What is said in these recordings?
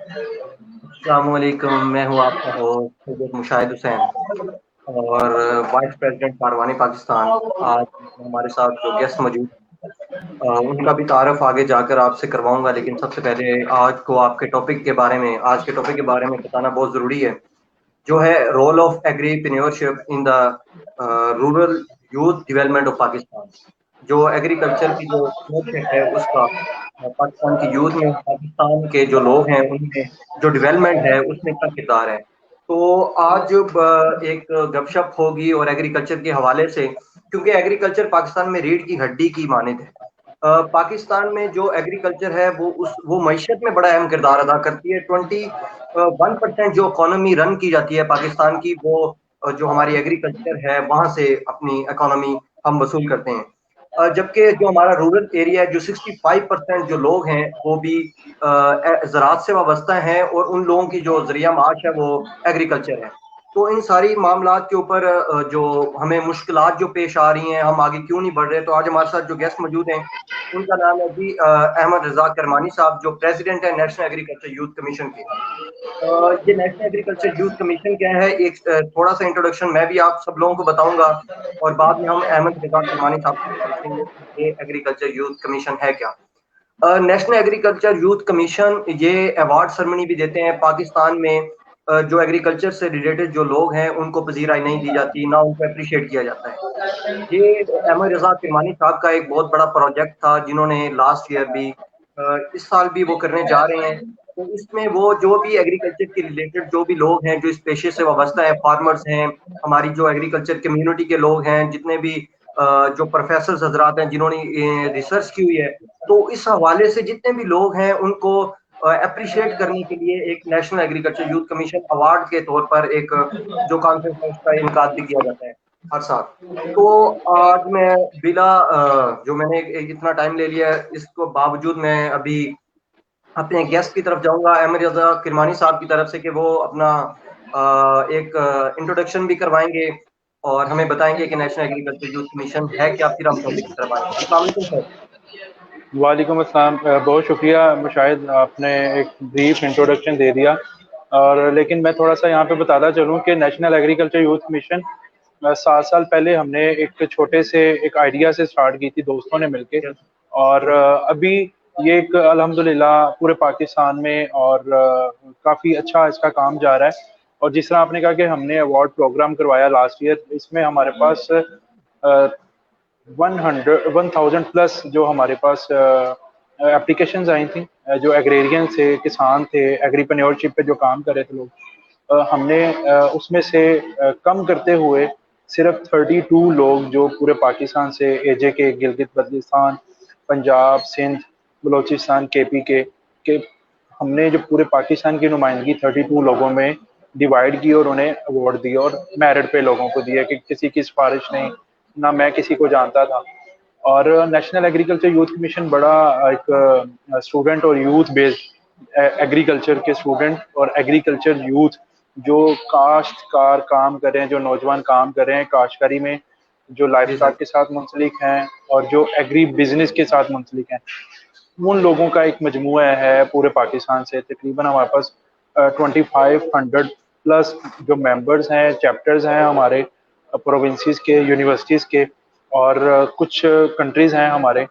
अस्सलामुअलैकुम, मैं हूँ आपका होस्ट सैयद मुशाहिद हुसैन और वाइस प्रेसिडेंट पारवानी पाकिस्तान। आज हमारे साथ जो गेस्ट मौजूद उनका भी तारफ़ आगे जाकर आपसे करवाऊंगा, लेकिन सबसे पहले आज के टॉपिक के बारे में बताना बहुत ज़रूरी है, जो है role of agripreneurship in the rural youth development of Pakistan. जो एग्रीकल्चर की जो entrepreneurship है उसका पाकिस्तान की यूथ में, पाकिस्तान के जो लोग हैं उनमें जो डेवलपमेंट है उसमें क्या किरदार है। तो आज एक गपशप होगी और एग्रीकल्चर के हवाले से, क्योंकि एग्रीकल्चर पाकिस्तान में रीढ़ की हड्डी की मानद है। पाकिस्तान में जो एग्रीकल्चर है वो मईशत में बड़ा अहम किरदार अदा करती है। 21% जो इकोनॉमी रन की जाती है पाकिस्तान की, वो जो हमारी एग्रीकल्चर है वहां से अपनी इकोनॉमी हम वसूल करते हैं। जबकि जो हमारा रूरल एरिया है, जो 65% जो लोग हैं वो भी ज़राअत से वाबस्ता हैं और उन लोगों की जो ज़रिया माश है वो एग्रीकल्चर है। तो इन सारी मामलात के ऊपर जो हमें मुश्किलात जो पेश आ रही हैं, हम आगे क्यों नहीं बढ़ रहे, तो आज हमारे साथ जो गेस्ट मौजूद हैं उनका नाम है जी अहमद रज़ा करमानी साहब, जो प्रेसिडेंट है नेशनल एग्रीकल्चर यूथ कमीशन के। ये नेशनल एग्रीकल्चर यूथ कमीशन क्या है, एक थोड़ा सा इंट्रोडक्शन मैं भी आप सब लोगों को बताऊंगा और बाद में हम अहमद रज़ा करमानी साहब से पूछेंगे कि ये एग्रीकल्चर यूथ कमीशन है क्या। नेशनल एग्रीकल्चर यूथ कमीशन ये अवार्ड सेरेमनी भी देते हैं पाकिस्तान में। जो एग्रीकल्चर से रिलेटेड जो लोग हैं उनको पजीराई नहीं दी जाती, ना उनको अप्रिशिएट किया जाता है। ये अहमद रज़ा किरमानी साहब का एक बहुत बड़ा प्रोजेक्ट था, जिन्होंने लास्ट ईयर भी इस साल भी वो करने जा रहे हैं। तो इसमें वो जो भी एग्रीकल्चर के रिलेटेड जो भी लोग हैं, जो इस पेशे से वाबस्ता है, फार्मर्स हैं, हमारी जो एग्रीकल्चर कम्युनिटी के लोग हैं, जितने भी जो प्रोफेसर हजरात हैं जिन्होंने रिसर्च की हुई है, तो इस हवाले से जितने भी लोग हैं उनको अप्रिशिएट करने के लिए एक national agriculture youth commission award के तौर पर एक जो कॉन्फ्रेंस है उसका इनकाद भी किया जाता है हर साल। तो आज मैं बिला जो मैंने इतना टाइम ले लिया है, इसको बावजूद मैं अभी अपने गेस्ट की तरफ जाऊंगा, अहमद रज़ा किरमानी साहब की तरफ से, कि वो अपना एक इंट्रोडक्शन भी करवाएंगे और हमें बताएंगे कि नेशनल एग्रीकल्चर यूथ कमीशन है क्या। फिर हम टॉपिक की तरफ आएंगे। अस्सलाम वालेकुम सर। वालेकुम अस्सलाम। बहुत शुक्रिया मुशाहिद, आपने एक ब्रीफ इंट्रोडक्शन दे दिया। और लेकिन मैं थोड़ा सा यहाँ पे बताता चलूँ कि नेशनल एग्रीकल्चर यूथ मिशन 7 साल पहले हमने एक छोटे से एक आइडिया से स्टार्ट की थी दोस्तों ने मिलके। और अभी ये एक अल्हम्दुलिल्लाह पूरे पाकिस्तान में और काफ़ी अच्छा इसका काम जा रहा है। और जिस तरह आपने कहा कि हमने अवार्ड प्रोग्राम करवाया लास्ट ईयर, इसमें हमारे पास 1000 प्लस जो हमारे पास एप्लीकेशंस आई थी, जो एग्रेरियन थे, किसान थे, एग्रीप्रेन्योरशिप पे जो काम कर रहे थे लोग। हमने उसमें से कम करते हुए सिर्फ 32 लोग जो पूरे पाकिस्तान से, एजे के, गिलगित बल्तिस्तान, पंजाब, सिंध, बलोचिस्तान, केपी के हमने जो पूरे पाकिस्तान की नुमाइंदगी 32 लोगों में डिवाइड की और उन्हें अवार्ड दिया और मेरिट पे लोगों को दिया, कि किसी की सिफारिश नहीं, ना मैं किसी को जानता था। और नेशनल एग्रीकल्चर यूथ कमीशन बड़ा एक स्टूडेंट और यूथ बेस्ड एग्रीकल्चर के स्टूडेंट और एग्रीकल्चर यूथ जो काश्तकार काम कर रहे हैं, जो नौजवान काम कर रहे हैं काश्तकारी में, जो लाइफ स्टॉक के साथ मुंसलिक हैं और जो एग्री बिजनेस के साथ मुंसलिक हैं, उन लोगों का एक मजमुआ है पूरे पाकिस्तान से। तकरीबन हमारे पास 2500 प्लस जो मेंबर्स हैं, चैप्टर्स हैं हमारे प्रोविंसेस के, यूनिवर्सिटीज़ के, और कुछ कंट्रीज़ हैं हमारे,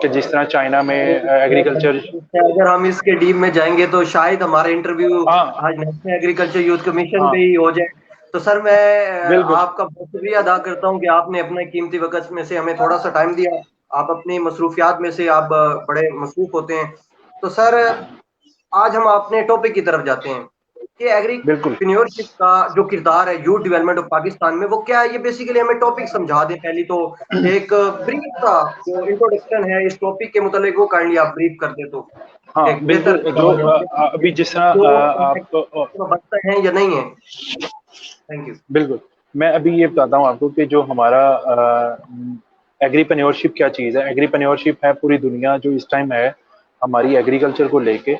कि जिस तरह चाइना में एग्रीकल्चर। अगर हम इसके डीप में जाएंगे तो शायद हमारा इंटरव्यू हाँ आज नेशनल एग्रीकल्चर यूथ कमीशन पे हाँ ही हो जाए। तो सर मैं बिल्कुल। आपका बहुत शुक्रिया अदा करता हूँ कि आपने अपने कीमती वक्त में से हमें थोड़ा सा टाइम दिया। आप अपनी मसरूफियात में से आप बड़े मसरूफ होते हैं। तो सर आज हम अपने टॉपिक की तरफ जाते हैं कि बिल्कुल एग्रीप्रेन्योरशिप का जो किरदार है यूथ डेवलपमेंट ऑफ पाकिस्तान में वो क्या है। ये बेसिकली हमें टॉपिक समझा दें पहली तो। एक ब्रीफ सा जो इंट्रोडक्शन है इस टॉपिक के मुतालिक, वो काइंडली आप ब्रीफ कर दे तो हाँ एक बेहतर बिल्कुल। जो अभी जिस तरह जो आप बनता है या नहीं है। Thank you. बिल्कुल, मैं अभी ये बताता हूँ आपको कि जो हमारा एग्रीप्रेन्योरशिप क्या चीज़ है। एग्रीप्रेन्योरशिप है पूरी दुनिया जो इस टाइम है हमारी एग्रीकल्चर को लेके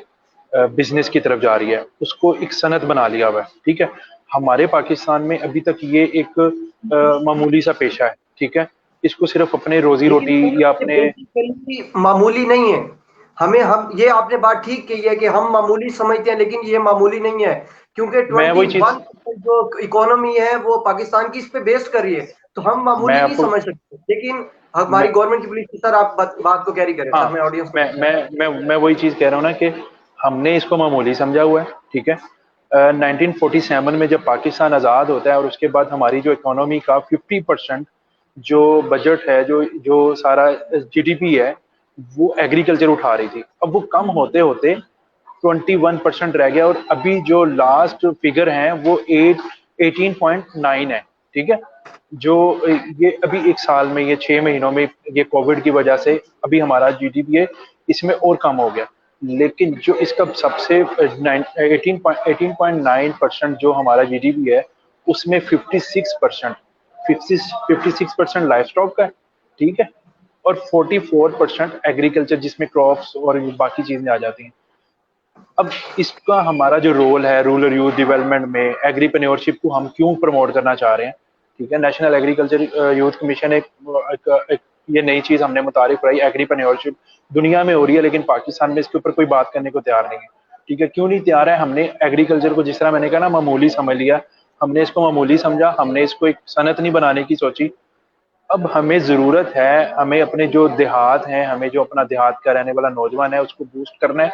बिजनेस की तरफ जा रही है, उसको एक सनत बना लिया हुआ है। ठीक है, हमारे पाकिस्तान में अभी तक ये एक मामूली सा पेशा है। ठीक है, इसको सिर्फ अपने रोजी रोटी लेकिन या अपने बेसिकली मामूली नहीं है। हम ये आपने बात ठीक कही है कि हम मामूली समझते हैं, लेकिन ये मामूली नहीं है, क्योंकि मैं वही चीज 21% जो इकोनॉमी है वो पाकिस्तान की इस पे बेस कर रही है, तो हम मैं मामूली नहीं आपको समझ सकते, लेकिन हमारी मैं गवर्नमेंट की पॉलिसी। सर आप बात को कैरी करें हाँ सर, मैं ऑडियंस को। मैं वही चीज कह रहा हूँ ना कि हमने इसको मामूली समझा हुआ है, ठीक है। 1947 में जब पाकिस्तान आज़ाद होता है और उसके बाद हमारी जो इकोनॉमी का 50% जो बजट है, जो जो सारा जीडीपी है, वो एग्रीकल्चर उठा रही थी। अब वो कम होते होते 21% रह गया, और अभी जो लास्ट फिगर है वो 18.9 है, ठीक है। जो ये अभी एक साल में, ये 6 महीनों में, ये कोविड की वजह से अभी हमारा जीडीपी है इसमें और कम हो गया। लेकिन जो इसका सबसे 18.9% जो हमारा जीडीपी है, उसमें 56% लाइफ स्टॉक का है, ठीक है। और 44% एग्रीकल्चर, जिसमें क्रॉप्स और बाकी चीजें आ जाती हैं। अब इसका हमारा जो रोल है रूरल यूथ डेवलपमेंट में, एग्रीप्रेन्योरशिप को हम क्यों प्रमोट करना चाह रहे हैं, ठीक है। नेशनल एग्रीकल्चर यूथ कमीशन एक ये नई चीज हमने मुतारिफ कराई, एग्रीप्रेन्योरशिप दुनिया में हो रही है, लेकिन पाकिस्तान में इसके ऊपर कोई बात करने को तैयार नहीं है, ठीक है। क्यों नहीं तैयार है? हमने एग्रीकल्चर को, जिस तरह मैंने कहा ना, मामूली समझ लिया। हमने इसको मामूली समझा, हमने इसको एक सनत नहीं बनाने की सोची। अब हमें ज़रूरत है, हमें अपने जो देहात हैं, हमें जो अपना देहात का रहने वाला नौजवान है उसको बूस्ट करना है,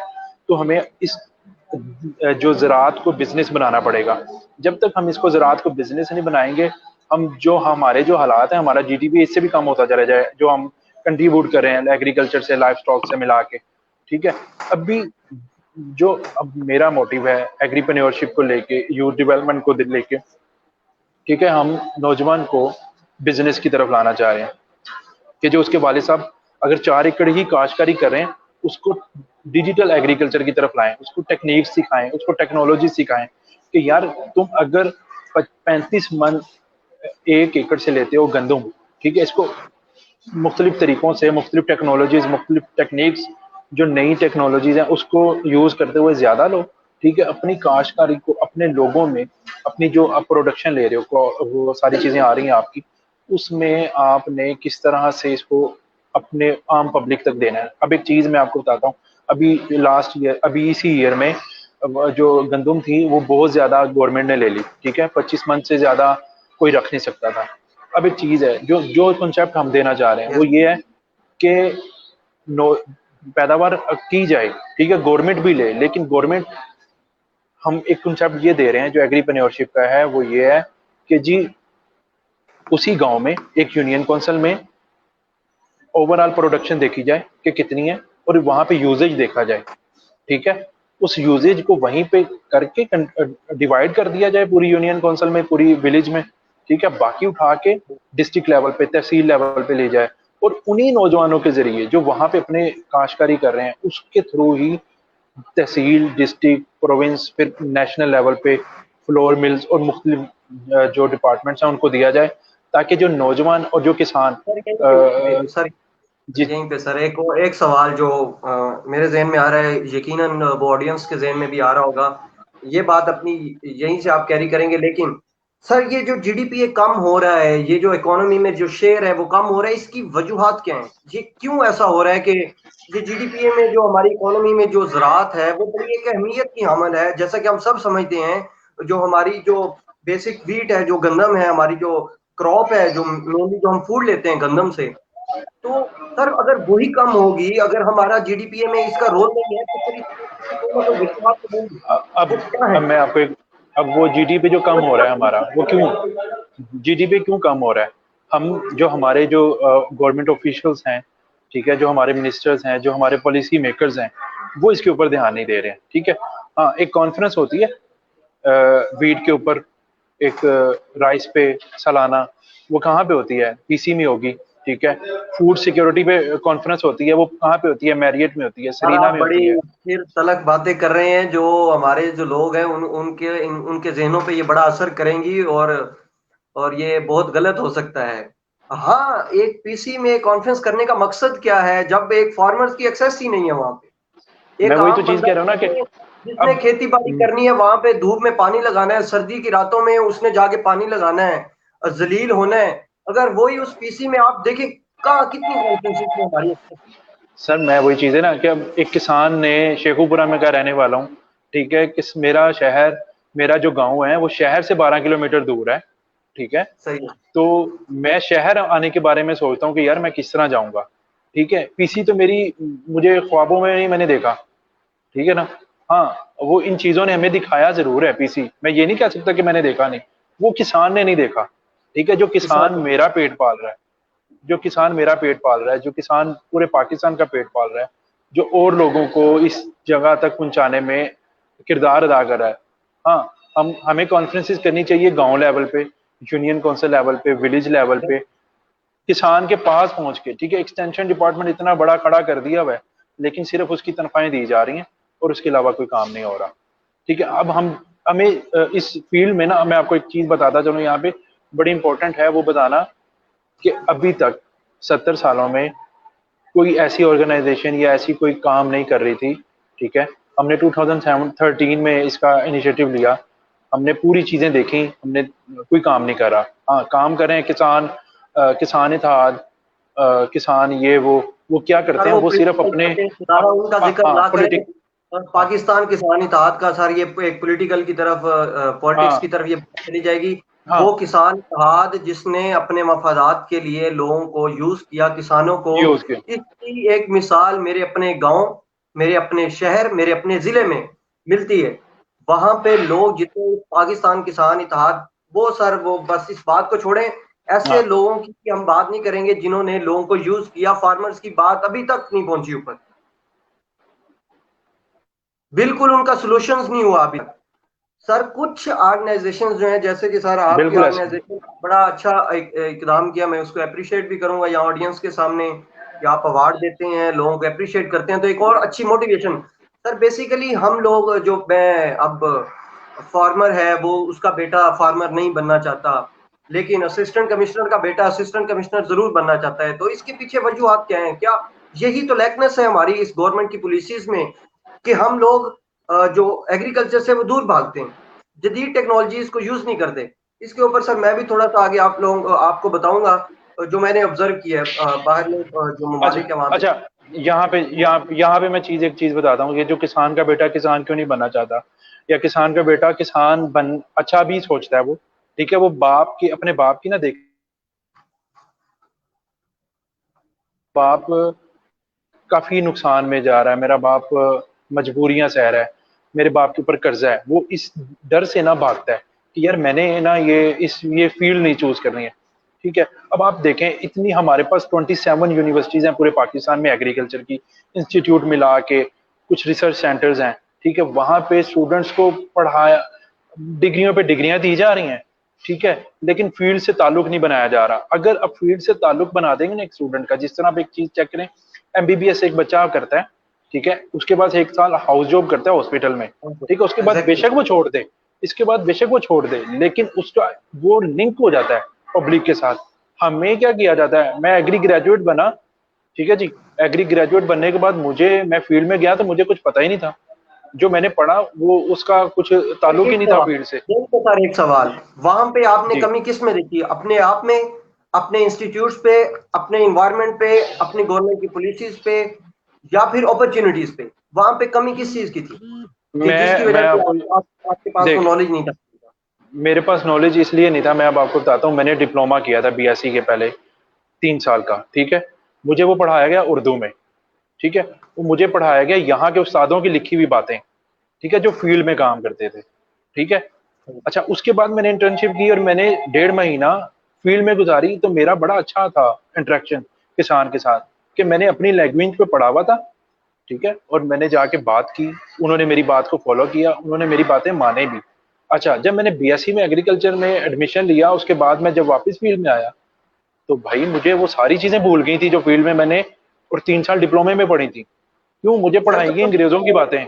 तो हमें इस जो ज़राअत को बिजनेस बनाना पड़ेगा। जब तक हम इसको ज़राअत को बिजनेस नहीं बनाएंगे, हम जो हमारे जो हालात हैं, हमारा जीडीपी इससे भी कम होता चला जाए, जो हम कंट्रीब्यूट कर रहे हैं एग्रीकल्चर से, लाइफ स्टॉक से मिला के, ठीक है। अभी जो अब मेरा मोटिव है एग्रीप्रेन्योरशिप को लेके, यूथ डेवलपमेंट को लेके, ठीक है, हम नौजवान को बिजनेस की तरफ लाना चाह रहे हैं कि जो उसके वालिद साहब अगर 4 एकड़ ही काश्तकारी कर रहे हैं, उसको डिजिटल एग्रीकल्चर की तरफ लाएं, उसको टेक्निक सिखाएं, उसको टेक्नोलॉजी सिखाएं कि यार तुम अगर 35 मन 1 एकड़ से लेते हो गंदम, ठीक है, इसको मुख्तलिफ तरीकों से, मुख्तलिफ टेक्नोलॉजीज, मुख्तलिफ टेक्निक्स, जो नई टेक्नोलॉजीज हैं उसको यूज करते हुए ज्यादा लो, ठीक है। अपनी काश्तकारी को अपने लोगों में, अपनी जो आप प्रोडक्शन ले रहे हो, वो सारी चीजें आ रही हैं आपकी, उसमें आपने किस तरह से इसको अपने आम पब्लिक तक देना है। अब एक चीज मैं आपको बताता हूँ, अभी लास्ट ईयर, अभी इसी ईयर में जो गंदम थी वो बहुत ज्यादा गवर्नमेंट ने ले ली, ठीक है। 25 मन से ज्यादा कोई रख नहीं सकता था। अब एक चीज है, जो जो कॉन्सेप्ट हम देना चाह रहे हैं वो यस ये है कि नो पैदावार की जाए, ठीक है, गवर्नमेंट भी ले, लेकिन गवर्नमेंट, हम एक कॉन्सेप्ट ये दे रहे हैं जो एग्रीप्रेन्योरशिप का है, वो ये है कि जी उसी गांव में एक यूनियन काउंसिल में ओवरऑल प्रोडक्शन देखी जाए कि कितनी है, और वहां पे यूजेज देखा जाए, ठीक है। उस यूजेज को वहीं पे करके डिवाइड कर दिया जाए पूरी यूनियन काउंसिल में, पूरी विलेज में, ठीक है। बाकी उठा के डिस्ट्रिक्ट लेवल पे, तहसील लेवल पे ले जाए, और उन्हीं नौजवानों के जरिए जो वहां पे अपने काश्तकारी कर रहे हैं, उसके थ्रू ही तहसील, डिस्ट्रिक्ट, प्रोविंस, फिर नेशनल लेवल पे फ्लोर मिल्स और मुख्तलिफ जो डिपार्टमेंट्स हैं उनको दिया जाए, ताकि जो नौजवान और जो किसान सर, यहीं पे सर, जी यहीं पे सर एक सवाल जो मेरे जहन में आ रहा है, यकीनन वो ऑडियंस के जहन में भी आ रहा होगा, ये बात अपनी यहीं से आप कैरी करेंगे, लेकिन सर ये जो जीडीपी कम हो रहा है, ये जो इकोनॉमी में जो शेयर है वो कम हो रहा है, इसकी वजूहात क्या है? ये क्यों ऐसा हो रहा है कि ये जीडीपी में जो हमारी इकोनॉमी में जो ज़राअत है वो बड़ी एक अहमियत की हामिल है, जैसा कि हम सब समझते हैं। जो हमारी जो बेसिक व्हीट है, जो गंदम है, हमारी जो क्रॉप है, जो मेनली जो हम फूड लेते हैं गंदम से, तो सर अगर वही कम होगी, अगर हमारा जीडीपी में इसका रोल नहीं है, तो फिर इसकी कोई ना कोई वजूहत तो होंगी। अब वो क्या है? अब मैं आपको एक, अब वो जीडीपी जो कम हो रहा है हमारा, वो क्यों, जीडीपी क्यों कम हो रहा है? हम जो हमारे जो गवर्नमेंट ऑफिशियल्स हैं, ठीक है, जो हमारे मिनिस्टर्स हैं, जो हमारे पॉलिसी मेकर्स हैं, वो इसके ऊपर ध्यान नहीं दे रहे हैं, ठीक है। हाँ, एक कॉन्फ्रेंस होती है वीट के ऊपर, एक राइस पे सालाना, वो कहाँ पे होती है? पीसी में होगी, ठीक है। फूड सिक्योरिटी पे कॉन्फ्रेंस होती है, वो कहाँ पे होती है? मैरियट में होती है, सर सरीना आप में होती बड़ी है। फिर तलक बातें कर रहे हैं, जो हमारे जो लोग हैं उनके जहनों पे ये बड़ा असर करेंगी, और ये बहुत गलत हो सकता है। हाँ, एक पीसी में कॉन्फ्रेंस करने का मकसद क्या है, जब एक फार्मर्स की एक्सेस ही नहीं है वहां पे? मैं एक वही तो आम चीज बंदा कह रहा हूँ ना कि जिसने जिसने अब खेती बाड़ी करनी है, वहां पे धूप में पानी लगाना है, सर्दी की रातों में उसने जाके पानी लगाना है, जलील होना है, अगर वही उस पीसी में आप देखें कहाँ कितनी कॉन्फ्रेंसिस में हमारी access है। सर मैं वही चीज़ है ना कि अब एक किसान ने, शेखुपुरा में का रहने वाला हूँ, ठीक है, किस मेरा शहर, मेरा जो गांव है वो शहर से 12 किलोमीटर दूर है, ठीक है। सही है। तो मैं शहर आने के बारे में सोचता हूँ कि यार मैं किस तरह जाऊंगा, ठीक है। पीसी तो मेरी, मुझे ख्वाबों में नहीं मैंने देखा, ठीक है ना। हाँ, वो इन चीजों ने हमें दिखाया जरूर है पीसी, मैं ये नहीं कह सकता कि मैंने देखा नहीं, वो किसान ने नहीं देखा, ठीक है। जो किसान किसान मेरा पेट पाल रहा है, जो किसान मेरा पेट पाल रहा है, जो किसान पूरे पाकिस्तान का पेट पाल रहा है, जो और लोगों को इस जगह तक पहुंचाने में किरदार अदा कर रहा है। हाँ, हम हमें कॉन्फ्रेंसेस करनी चाहिए गांव लेवल पे, यूनियन काउंसिल लेवल पे, विलेज लेवल पे, किसान के पास पहुंच के, ठीक है। एक्सटेंशन डिपार्टमेंट इतना बड़ा खड़ा कर दिया हुआ है, लेकिन सिर्फ उसकी तनख्वाहें दी जा रही हैं और उसके अलावा कोई काम नहीं हो रहा, ठीक है। अब हम हमें इस फील्ड में ना, मैं आपको एक चीज बताता चलूं यहाँ पे, बड़ी इंपॉर्टेंट है वो बताना, कि अभी तक 70 सालों में कोई ऐसी ऑर्गेनाइजेशन या ऐसी कोई काम नहीं कर रही थी, ठीक है। हमने 2013 में इसका इनिशिएटिव लिया, हमने पूरी चीजें देखी, हमने कोई काम नहीं करा। हाँ, काम कर रहे हैं किसान, किसान इत्तेहाद, किसान ये वो क्या करते सर हैं, वो वो सिर्फ पॉलिटिकल अपने, करते हैं, सारा उनका हाँ जिक्र हाँ ना करें। पॉलिटिक, और हाँ पाकिस्तान किसान इत्तेहाद का सर ये एक पॉलिटिकल की तरफ, पॉलिटिक्स की हाँ तरफ ये बात चली जाएगी। वो हाँ, किसान इत्तेहाद जिसने अपने मफादात के लिए लोगों को यूज किया, किसानों को, ये उसके, इसकी एक मिसाल मेरे अपने गांव, मेरे अपने शहर, मेरे अपने जिले में मिलती है। वहां पे लोग जितने पाकिस्तान किसान इत्तेहाद, वो सर वो बस इस बात को छोड़ें, ऐसे हाँ लोगों की हम बात नहीं करेंगे जिन्होंने लोगों को यूज किया। फार्मर्स की बात अभी तक नहीं पहुंची ऊपर, बिल्कुल उनका सॉल्यूशंस नहीं हुआ अभी तक। सर कुछ ऑर्गेनाइजेशंस जो हैं, जैसे कि सर आपकी बिल्कुल ऐसे, ऑर्गेनाइजेशन बड़ा अच्छा इकदाम किया, मैं उसको अप्रिशिएट भी करूंगा यहाँ ऑडियंस के सामने, कि आप अवार्ड देते हैं, लोगों को अप्रिशिएट करते हैं, तो एक और अच्छी मोटिवेशन। सर बेसिकली हम लोग जो, मैं अब फार्मर है वो, उसका बेटा फार्मर नहीं बनना चाहता, लेकिन असिस्टेंट कमिश्नर का बेटा असिस्टेंट कमिश्नर जरूर बनना चाहता है। तो इसके पीछे वजूहत क्या है? क्या यही तो लैकनेस है हमारी इस गवर्नमेंट की पॉलिसीज में, कि हम लोग जो एग्रीकल्चर से वो दूर भागते हैं, जदीद टेक्नोलॉजीज को यूज नहीं करते। इसके ऊपर सर मैं भी थोड़ा सा आगे आप लोगों आपको बताऊंगा, जो मैंने ऑब्जर्व किया है बाहर में, जो अच्छा ममालिक है वहां पे। अच्छा, यहाँ पे मैं एक चीज बताता हूँ, ये जो किसान का बेटा किसान क्यों नहीं बनना चाहता, या किसान का बेटा किसान बन अच्छा भी सोचता है वो, ठीक है, वो बाप की, अपने बाप की ना देख, बाप काफी नुकसान में जा रहा है, मेरा बाप मजबूरियां सह रहा है, मेरे बाप के ऊपर कर्जा है, वो इस डर से ना भागता है कि यार मैंने ना ये फील्ड नहीं चूज करनी है, ठीक है। अब आप देखें, इतनी हमारे पास 27 यूनिवर्सिटीज हैं पूरे पाकिस्तान में एग्रीकल्चर की, इंस्टीट्यूट मिला के कुछ रिसर्च सेंटर्स हैं, ठीक है। वहां पे स्टूडेंट्स को पढ़ाया, डिग्रियों पे डिग्रियां दी जा रही हैं, ठीक है, लेकिन फील्ड से ताल्लुक नहीं बनाया जा रहा। अगर अब फील्ड से ताल्लुक बना देंगे ना एक स्टूडेंट का, जिस तरह आप एक चीज चेक करें, एमबीबीएस एक बच्चा करता है, ठीक है, उसके बाद 1 साल हाउस जॉब करता है हॉस्पिटल में, ठीक है, उसके बाद एग्जैक्टली। बेशक वो छोड़ दे, इसके बाद बेशक वो छोड़ दे, लेकिन उसका वो लिंक हो जाता है पब्लिक के साथ। हमें क्या किया जाता है, मैं एग्री ग्रेजुएट बना, ठीक है जी, एग्री ग्रेजुएट बनने के बाद मैं फील्ड में गया तो मुझे कुछ पता ही नहीं था, जो मैंने पढ़ा वो उसका कुछ ताल्लुक ही एक नहीं था सवाल, फील्ड से। यही तो सर एक सवाल, वहां पे आपने जी, कमी किस में देखी? अपने आप में, अपने इंस्टीट्यूट्स पे, अपने इन्वायरमेंट पे, अपनी गवर्नमेंट की पॉलिसीज पे, या फिर अपॉर्चुनिटीज पे? वहां पे कमी किस चीज की थी, कि जिसकी मैं वजह से आपको, आपके पास वो देख, नॉलेज नहीं था? मेरे पास नॉलेज इसलिए नहीं था, मैं अब आपको बताता हूँ, मैंने डिप्लोमा किया था बीएससी के पहले 3 साल का, ठीक है। मुझे वो पढ़ाया गया उर्दू में, ठीक है, वो मुझे पढ़ाया गया यहाँ के उस्तादों की लिखी हुई बातें, ठीक है, जो फील्ड में काम करते थे, ठीक है। अच्छा, उसके बाद मैंने इंटर्नशिप की और मैंने 1.5 महीना फील्ड में गुजारी, तो मेरा बड़ा अच्छा था इंटरेक्शन किसान के साथ, कि मैंने अपनी लैंग्वेज पे पढ़ा हुआ था, ठीक है, और मैंने जाके बात की, उन्होंने मेरी बात को फॉलो किया, उन्होंने मेरी बातें माने भी। अच्छा, जब मैंने बीएससी में एग्रीकल्चर में एडमिशन लिया, उसके बाद मैं जब वापस फील्ड में आया, तो भाई मुझे वो सारी चीजें भूल गई थी जो फील्ड में मैंने और 3 साल डिप्लोमे में पढ़ी थी। क्यों? मुझे सर पढ़ाई तो गई कभी अंग्रेजों की बातें।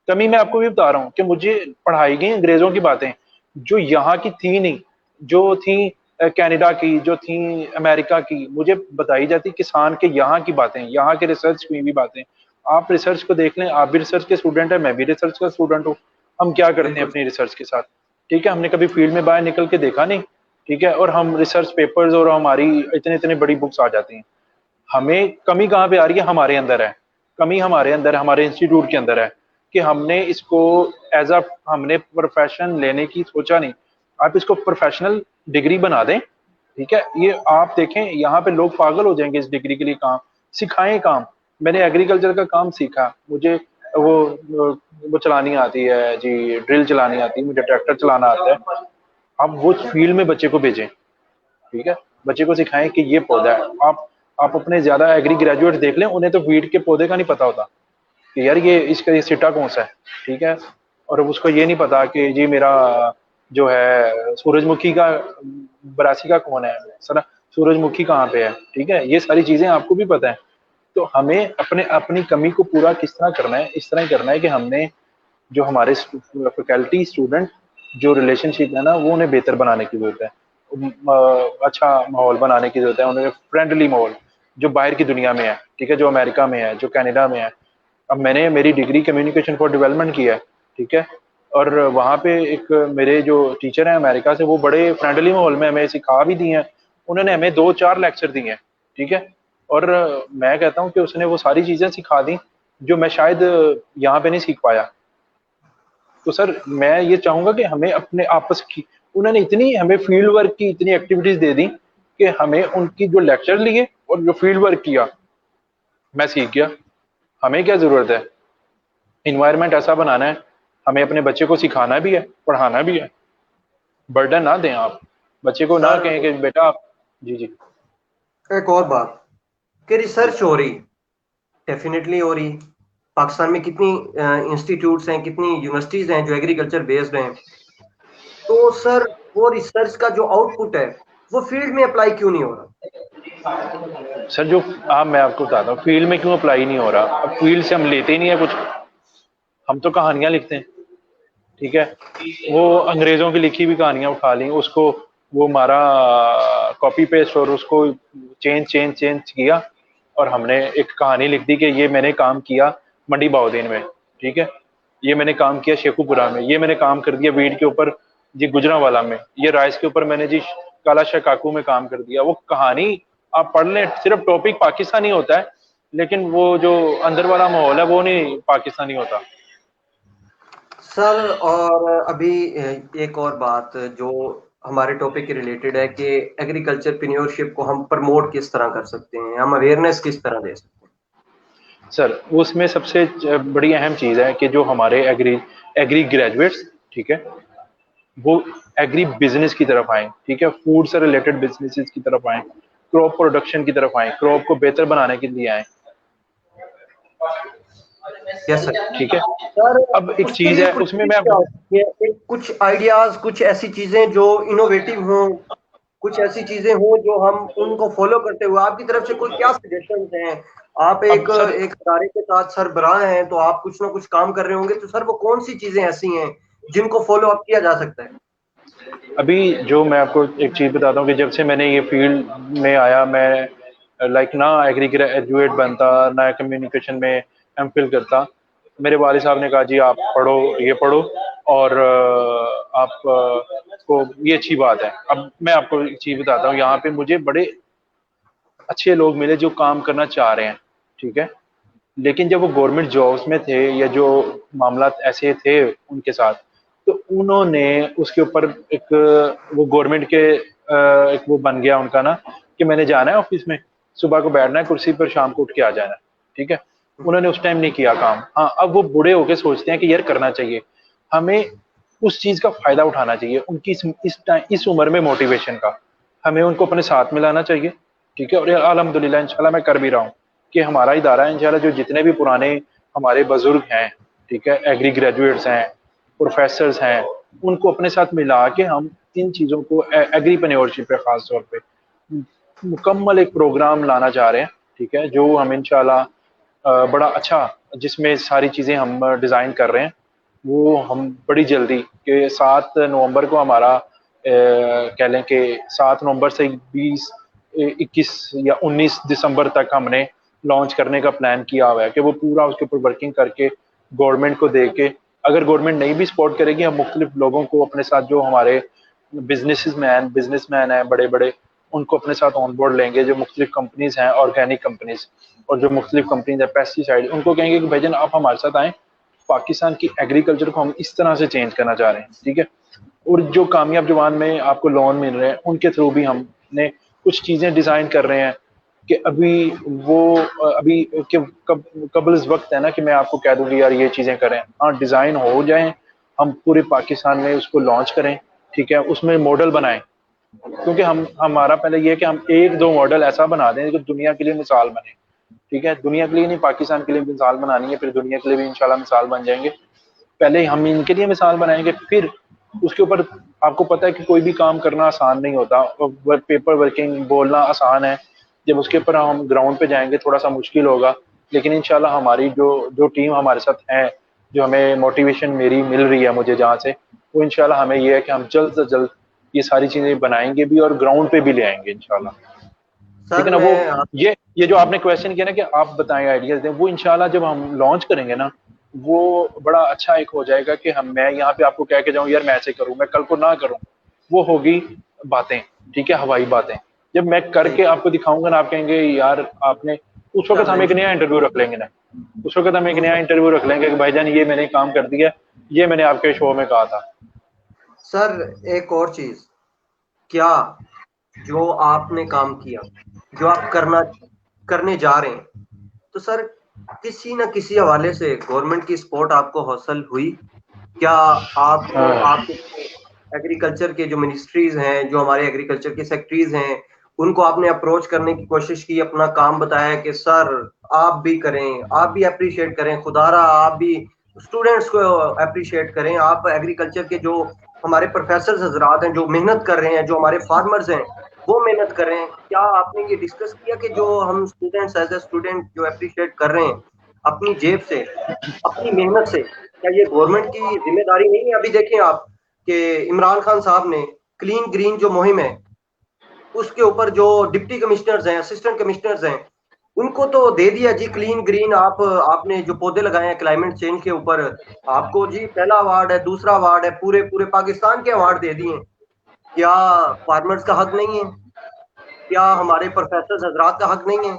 कमी मैं आपको भी बता रहा हूँ कि मुझे पढ़ाई गई अंग्रेजों की बातें, जो यहाँ की थी नहीं, जो थी कनाडा की, जो थी अमेरिका की, मुझे बताई जाती किसान के यहाँ की बातें, यहाँ के रिसर्च की भी बातें। आप रिसर्च को देख लें, आप भी रिसर्च के स्टूडेंट हैं, मैं भी रिसर्च का स्टूडेंट हूँ, हम क्या करते हैं बिल्कुल। अपनी रिसर्च के साथ, ठीक है, हमने कभी फील्ड में बाहर निकल के देखा नहीं, ठीक है, और हम रिसर्च पेपर्स और हमारी इतने इतने बड़ी बुक्स आ जाती हैं। हमें कमी कहाँ पे आ रही है? हमारे अंदर है कमी, हमारे अंदर, हमारे इंस्टीट्यूट के अंदर है कि हमने इसको एज अ हमने प्रोफेशन लेने की सोचा नहीं। आप इसको प्रोफेशनल डिग्री बना दें, ठीक है। ये आप देखें यहाँ पे लोग पागल हो जाएंगे इस डिग्री के लिए। काम सिखाएं, काम मैंने एग्रीकल्चर का काम सीखा, मुझे वो वो चलानी आती है जी, ड्रिल चलानी आती है, मुझे ट्रैक्टर चलाना आता है। आप वो फील्ड में बच्चे को भेजें, ठीक है। बच्चे को सिखाएं कि ये पौधा है। आप अपने ज्यादा एग्री ग्रेजुएट देख लें, उन्हें तो वीट के पौधे का नहीं पता होता कि यार ये इसका ये सिटा कौन सा है, ठीक है। और उसको ये नहीं पता कि जी मेरा जो है सूरजमुखी का बरासी का कौन है, सर सूरजमुखी कहाँ पे है, ठीक है। ये सारी चीजें आपको भी पता है। तो हमें अपने अपनी कमी को पूरा किस तरह करना है? इस तरह ही करना है कि हमने जो हमारे फैकल्टी स्टूडेंट जो रिलेशनशिप है ना, वो उन्हें बेहतर बनाने की जरूरत है। अच्छा माहौल बनाने की जरूरत है उन्हें, फ्रेंडली माहौल जो बाहर की दुनिया में है, ठीक है, जो अमेरिका में है, जो कनाडा में है। अब मैंने मेरी डिग्री कम्युनिकेशन फॉर डेवलपमेंट की है, ठीक है। और वहाँ पे एक मेरे जो टीचर हैं अमेरिका से, वो बड़े फ्रेंडली माहौल में हमें सिखा भी दी हैं। उन्होंने हमें 2-4 लेक्चर दिए हैं, ठीक है। और मैं कहता हूँ कि उसने वो सारी चीजें सिखा दी जो मैं शायद यहाँ पे नहीं सीख पाया। तो सर मैं ये चाहूंगा कि हमें अपने आपस की, उन्होंने इतनी हमें फील्ड वर्क की इतनी एक्टिविटीज दे दी कि हमें उनकी जो लेक्चर लिए और जो फील्ड वर्क किया, मैं सीख गया। हमें क्या जरूरत है? इन्वायरमेंट ऐसा बनाना है, हमें अपने बच्चे को सिखाना भी है, पढ़ाना भी है। बर्डन ना दें आप बच्चे को, ना सर कहें कि बेटा आप। जी जी। एक और बात कि रिसर्च हो रही, डेफिनेटली हो रही। पाकिस्तान में कितनी इंस्टीट्यूट्स हैं, कितनी यूनिवर्सिटीज हैं जो एग्रीकल्चर बेस्ड हैं। तो सर वो रिसर्च का जो आउटपुट है वो फील्ड में अप्लाई क्यों नहीं हो रहा? सर जो आप, मैं आपको बताता हूँ फील्ड में क्यों अप्लाई नहीं हो रहा। अब फील्ड से हम लेते ही नहीं है कुछ, हम तो कहानियां लिखते हैं, ठीक है। वो अंग्रेजों की लिखी हुई कहानियां उठा ली, उसको वो मारा कॉपी पेस्ट और उसको चेंज चेंज चेंज किया, और हमने एक कहानी लिख दी कि ये मैंने काम किया मंडी बाउद्दीन में, ठीक है। ये मैंने काम किया शेखुपुरा में, ये मैंने काम कर दिया वीड के ऊपर जी गुजरांवाला में, ये राइस के ऊपर मैंने जी काला शकाकू में काम कर दिया। वो कहानी आप पढ़ लें, सिर्फ टॉपिक पाकिस्तानी होता है, लेकिन वो जो अंदर वाला माहौल है वो नहीं पाकिस्तानी होता। सर और अभी एक और बात जो हमारे टॉपिक के रिलेटेड है कि एग्रीकल्चरप्रेन्योरशिप को हम प्रमोट किस तरह कर सकते हैं, हम अवेयरनेस किस तरह दे सकते सर उसमें सबसे बड़ी अहम चीज़ है कि जो हमारे एग्री एग्री ग्रेजुएट्स, ठीक है, वो एग्री बिजनेस की तरफ आए, ठीक है, फूड से रिलेटेड बिजनेसेस की तरफ आए, क्रॉप प्रोडक्शन की तरफ आए, क्रॉप को बेहतर बनाने के लिए आए, हैं? Yes sir. ठीक है। सर अब एक उसके चीज़ लिए है कुछ उसमें मैं tips क्या आपको, हो सकती है? कुछ आइडियाज, कुछ ऐसी चीजें जो इनोवेटिव हों, कुछ ऐसी चीजें हों जो हम उनको फॉलो करते हुए, आपकी तरफ से कोई क्या सजेशंस हैं? आप एक अब सर एक अदारे के साथ सरबराह हैं तो आप कुछ ना कुछ काम कर रहे होंगे, तो सर वो कौन सी चीजें ऐसी हैं जिनको फॉलो अप किया जा सकता है? अभी जो मैं आपको एक चीज़ बताता हूँ कि जब से मैंने ये फील्ड में आया, मैं लाइक ना एग्री ग्रेजुएट बनता ना कम्युनिकेशन में एमफिल करता, मेरे वाले साहब ने कहा जी आप पढ़ो, ये पढ़ो, और आप को ये अच्छी बात है। अब मैं आपको एक चीज़ बताता हूँ, यहाँ पे मुझे बड़े अच्छे लोग मिले जो काम करना चाह रहे हैं, ठीक है। लेकिन जब वो गवर्नमेंट जॉब्स में थे या जो मामला ऐसे थे उनके साथ, तो उन्होंने उसके ऊपर एक वो गवर्नमेंट के एक वो बन गया उनका ना कि मैंने जाना है ऑफिस में, सुबह को बैठना है कुर्सी पर, शाम को उठ के आ जाना है, ठीक है। उन्होंने उस टाइम नहीं किया काम। हाँ अब वो बूढ़े होके सोचते हैं कि यार करना चाहिए, हमें उस चीज का फायदा उठाना चाहिए उनकी इस उम्र में मोटिवेशन का, हमें उनको अपने साथ में लाना चाहिए, ठीक है। और अल्हम्दुलिल्लाह इंशाल्लाह मैं कर भी रहा हूँ कि हमारा इदारा है इंशाल्लाह, जो जितने भी पुराने हमारे बुजुर्ग हैं, ठीक है, एग्री ग्रेजुएट्स हैं, प्रोफेसर्स हैं, उनको अपने साथ मिला के हम इन चीज़ों को एग्रीप्रेन्योरशिप पे खास तौर पे मुकम्मल एक प्रोग्राम लाना चाह रहे हैं, ठीक है, जो हम इंशाल्लाह बड़ा अच्छा, जिसमें सारी चीज़ें हम डिज़ाइन कर रहे हैं, वो हम बड़ी जल्दी के 7 नवंबर को हमारा कह लें कि 7 नवंबर से 21 या 19 दिसंबर तक हमने लॉन्च करने का प्लान किया हुआ है कि वो पूरा उसके ऊपर वर्किंग करके गवर्नमेंट को दे के, अगर गवर्नमेंट नहीं भी सपोर्ट करेगी, हम मुख्तलिफ लोगों को अपने साथ जो हमारे बिजनेसमैन है बड़े बड़े, उनको अपने साथ ऑन बोर्ड लेंगे, जो मुख्तलिफ कंपनीज हैं ऑर्गेनिक कंपनीज और जो मुख्तलिफ कंपनीज है पेस्टिसाइड, उनको कहेंगे कि भाईजान आप हमारे साथ आएँ, पाकिस्तान की एग्रीकल्चर को हम इस तरह से चेंज करना चाह रहे हैं, ठीक है। और जो कामयाब जवान में आपको लोन मिल रहे हैं उनके थ्रू भी हमने कुछ चीज़ें डिज़ाइन कर रहे हैं कि अभी वो अभी कि कबल इस वक्त है ना कि मैं आपको कह दूंगी यार ये चीज़ें करें, हाँ डिज़ाइन हो जाएं, हम पूरे पाकिस्तान में उसको लॉन्च करें, ठीक है, उसमें मॉडल बनाएं। क्योंकि हम हमारा पहले ये है कि हम एक दो मॉडल ऐसा बना दें जो दुनिया के लिए मिसाल बने, ठीक है, दुनिया के लिए नहीं पाकिस्तान के लिए मिसाल बनानी है, फिर दुनिया के लिए भी इंशाल्लाह मिसाल बन जाएंगे। पहले हम इनके लिए मिसाल बनाएंगे, फिर उसके ऊपर आपको पता है कि कोई भी काम करना आसान नहीं होता, पेपर वर्किंग बोलना आसान है, जब उसके ऊपर हम ग्राउंड पे जाएंगे थोड़ा सा मुश्किल होगा। लेकिन इंशाल्लाह हमारी जो जो टीम हमारे साथ है, जो हमें मोटिवेशन मेरी मिल रही है मुझे जहाँ से, वो इंशाल्लाह हमें ये है कि हम जल्द से जल्द ये सारी चीजें बनाएंगे भी और ग्राउंड पे भी ले आएंगे इंशाल्लाह। सर लेकिन अब वो मैं आप, ये जो आपने क्वेश्चन किया ना कि आप बताएं आइडियाज दें, वो इंशाल्लाह जब हम लॉन्च करेंगे ना, वो बड़ा अच्छा एक हो जाएगा कि हम मैं यहाँ पे आपको कह के जाऊँ यार मैं ऐसे करूँ, मैं कल को ना करूँ, वो होगी बातें, ठीक है, हवाई बातें। जब मैं सही, करके आपको दिखाऊंगा ना, आप कहेंगे यार आपने, उस वक्त हम एक नया इंटरव्यू रख लेंगे ना, उस वक्त हम एक नया इंटरव्यू रख लेंगे कि भाईजान ये मैंने काम कर दिया, ये मैंने आपके शो में कहा था। सर एक और चीज, क्या जो आपने काम किया, जो आप करने जा रहे हैं, तो सर किसी न किसी हवाले से गवर्नमेंट की सपोर्ट आपको हासिल हुई क्या? आपको हाँ, आपके एग्रीकल्चर के जो मिनिस्ट्रीज हैं, जो हमारे एग्रीकल्चर के सेक्रेटरीज हैं, उनको आपने अप्रोच करने की कोशिश की, अपना काम बताया कि सर आप भी करें, आप भी अप्रिशिएट करें, खुदारा आप भी स्टूडेंट्स को अप्रिशिएट करें, आप एग्रीकल्चर के जो हमारे प्रोफेसर हजरात हैं जो मेहनत कर रहे हैं, जो हमारे फार्मर्स हैं वो मेहनत कर रहे हैं, क्या आपने ये डिस्कस किया कि जो हम स्टूडेंट्स एज ए स्टूडेंट जो अप्रिशिएट कर रहे हैं अपनी जेब से, अपनी मेहनत से, क्या ये गवर्नमेंट की जिम्मेदारी नहीं है? अभी देखें आप कि इमरान खान साहब ने क्लीन ग्रीन जो मुहिम है उसके ऊपर जो डिप्टी कमिश्नर्स हैं, असिस्टेंट कमिश्नर्स हैं, उनको तो दे दिया जी क्लीन ग्रीन, आपने जो पौधे लगाए हैं क्लाइमेट चेंज के ऊपर, आपको जी पहला अवार्ड है, दूसरा अवार्ड है, पूरे पूरे पाकिस्तान के अवार्ड दे दिए। क्या फार्मर्स का हक नहीं है? क्या हमारे प्रोफेसर हजरात का हक नहीं है?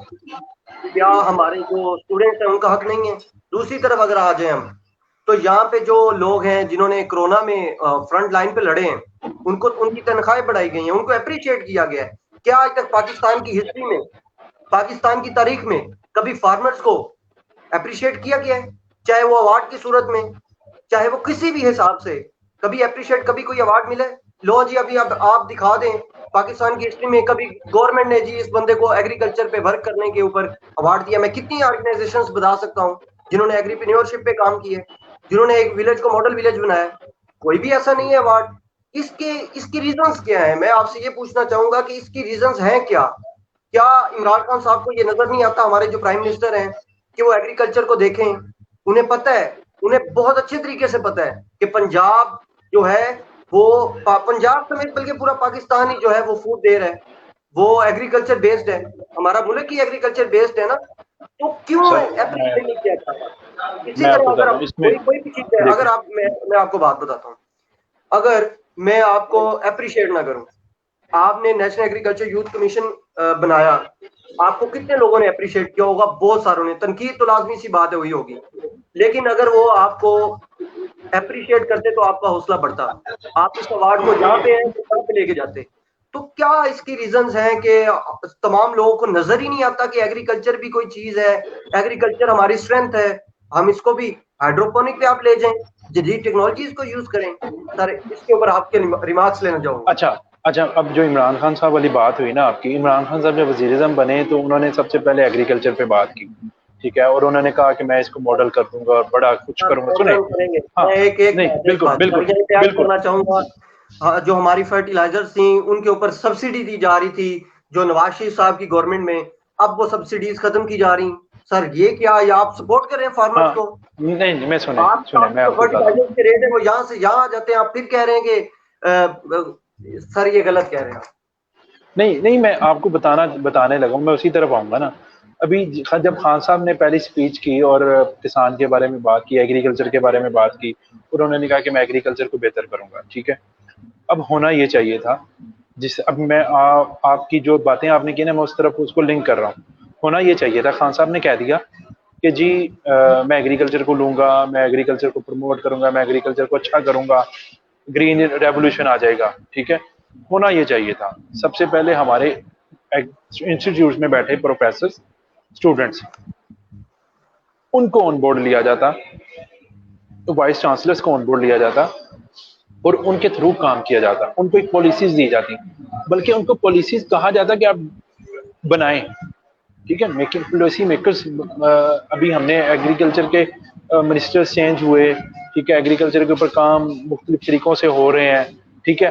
क्या हमारे जो स्टूडेंट्स हैं उनका हक नहीं है? दूसरी तरफ अगर आ जाए हम, तो यहाँ पे जो लोग हैं जिन्होंने कोरोना में फ्रंट लाइन पे लड़े हैं, उनको उनकी तनख्वाहें बढ़ाई गई हैं, उनको अप्रिशिएट किया गया है। क्या आज तक पाकिस्तान की हिस्ट्री में, पाकिस्तान की तारीख में कभी फार्मर्स को अप्रिशिएट किया गया है? चाहे वो अवार्ड की सूरत में, चाहे वो किसी भी हिसाब से, कभी अप्रिशिएट, कभी कोई अवार्ड मिले? लो जी अभी अब आप दिखा दें पाकिस्तान की हिस्ट्री में कभी गवर्नमेंट ने जी इस बंदे को एग्रीकल्चर पे वर्क करने के ऊपर अवार्ड दिया? मैं कितनी ऑर्गेनाइजेशंस बता सकता हूँ जिन्होंने एग्रीप्रेन्योरशिप पे काम किए, जिन्होंने एक विलेज को मॉडल विलेज बनाया, कोई भी ऐसा नहीं है अवार्ड। इसके इसकी रीजंस क्या है? मैं आपसे ये पूछना चाहूंगा कि इसकी रीजंस हैं क्या? क्या इमरान खान साहब को ये नजर नहीं आता, हमारे जो प्राइम मिनिस्टर हैं, कि वो एग्रीकल्चर को देखें? उन्हें पता है, उन्हें बहुत अच्छे तरीके से पता है कि पंजाब जो है वो पंजाब समेत बल्कि पूरा पाकिस्तान ही जो है वो फूड दे रहा है, वो एग्रीकल्चर बेस्ड है, हमारा मुल्क ही एग्रीकल्चर बेस्ड है ना, तो क्यों सर अप्रिशिएट नहीं किया जाता? इसी मैं तरह आपको अगर बताता हूँ आप इसमें, कोई भी चीज है, अगर देखो आप मैं आपको बात बताता हूँ, अगर मैं आपको अप्रिशिएट ना करूं, आपने नेशनल एग्रीकल्चर यूथ कमीशन बनाया, आपको कितने लोगों ने अप्रिशिएट किया होगा? बहुत सारों ने। तनकीद तो लाजमी सी बात है हुई होगी, लेकिन अगर वो आपको अप्रिशिएट करते तो आपका हौसला बढ़ता, आप इस अवार्ड को जहाँ पे है वहां पे लेके जाते। तो क्या इसकी रीजंस हैं कि तमाम लोगों को नजर ही नहीं आता कि एग्रीकल्चर भी कोई चीज है, एग्रीकल्चर हमारी स्ट्रेंथ है, हम इसको भी हाइड्रोपोनिक पे आप ले जाएं, जदीद टेक्नोलॉजीज को यूज करें? सर इसके ऊपर आपके रिमार्क्स लेना चाहूंगा। अच्छा अच्छा, अब जो इमरान खान साहब वाली बात हुई ना आपकी, इमरान खान साहब जब वजीर बने तो उन्होंने सबसे पहले एग्रीकल्चर पे बात की, ठीक है, और उन्होंने कहा कि मैं इसको मॉडल कर दूंगा और बड़ा कुछ सर करूंगा, सुने। मॉडर्न करेंगे, हाँ, मैं नहीं एक बिल्कुल बात सर बिल्कुल यहीं पे ऐड बिल्कुल। करना चाहूंगा। हाँ, जो हमारी फर्टिलाइजर्स थी उनके ऊपर सब्सिडी दी जा रही थी जो नवाज शरीफ साहब की गवर्नमेंट में, अब वो सब्सिडीज खत्म की जा रही। सर ये क्या, ये आप सपोर्ट कर रहे हैं फार्मर्स हाँ, को? नहीं नहीं, मैं सुने आप सुने मैं जो आपको बताता हूँ। फर्टिलाइजर्स के रेट है वो यहाँ से यहाँ आ जाते हैं, आप फिर कह रहे हैं कि सर ये गलत कह रहे हैं आप। नहीं नहीं, मैं आपको बताने लगा हूँ, मैं उसी तरफ आऊंगा ना। अभी जब खान साहब ने पहली स्पीच की और किसान के बारे में बात की, एग्रीकल्चर के बारे में बात की, और उन्होंने कहा कि मैं एग्रीकल्चर को बेहतर करूंगा, ठीक है। अब होना ये चाहिए था जिस अब मैं आपकी जो बातें आपने की ना, मैं उस तरफ उसको लिंक कर रहा हूँ। होना ये चाहिए था, खान साहब ने कह दिया कि जी मैं एग्रीकल्चर को लूंगा, मैं एग्रीकल्चर को प्रमोट करूंगा, मैं एग्रीकल्चर को अच्छा करूंगा, ग्रीन रेवोल्यूशन आ जाएगा। ठीक है, होना ये चाहिए था सबसे पहले हमारे इंस्टीट्यूट में बैठे प्रोफेसर, स्टूडेंट्स, उनको ऑन बोर्ड लिया जाता, तो वाइस चांसलर्स को ऑन बोर्ड लिया जाता और उनके थ्रू काम किया जाता, उनको एक पॉलिसीज दी जाती, बल्कि उनको पॉलिसीज कहा जाता कि आप बनाएं। ठीक है, मेकिंग पॉलिसी मेकर्स। अभी हमने एग्रीकल्चर के मिनिस्टर्स चेंज हुए। ठीक है, एग्रीकल्चर के ऊपर काम मुख्तलिफ तरीकों से हो रहे हैं। ठीक है,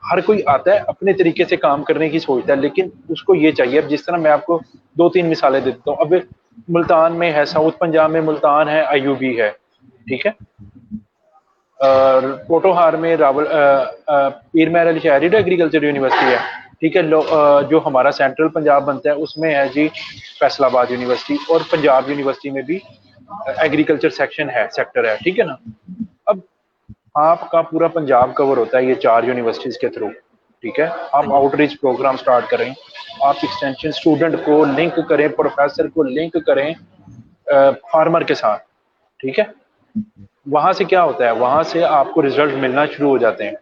हर कोई आता है अपने तरीके से काम करने की सोचता है, लेकिन उसको ये चाहिए, अब जिस तरह मैं आपको 2-3 मिसालें दे देता हूँ। अब मुल्तान में है, साउथ पंजाब में मुल्तान है, आईयूबी है। ठीक है, पोटोहार में रावल पीर महर अली शाहरी एग्रीकल्चर यूनिवर्सिटी है। ठीक है, जो हमारा सेंट्रल पंजाब बनता है उसमें है जी फैसलाबाद यूनिवर्सिटी, और पंजाब यूनिवर्सिटी में भी एग्रीकल्चर सेक्शन है, सेक्टर है। ठीक है ना, अब आपका पूरा पंजाब कवर होता है ये 4 यूनिवर्सिटीज के थ्रू। ठीक है, आप आउटरीच प्रोग्राम स्टार्ट करें, आप एक्सटेंशन स्टूडेंट को लिंक करें, प्रोफेसर को लिंक करें फार्मर के साथ। ठीक है, वहां से क्या होता है, वहां से आपको रिजल्ट मिलना शुरू हो जाते हैं।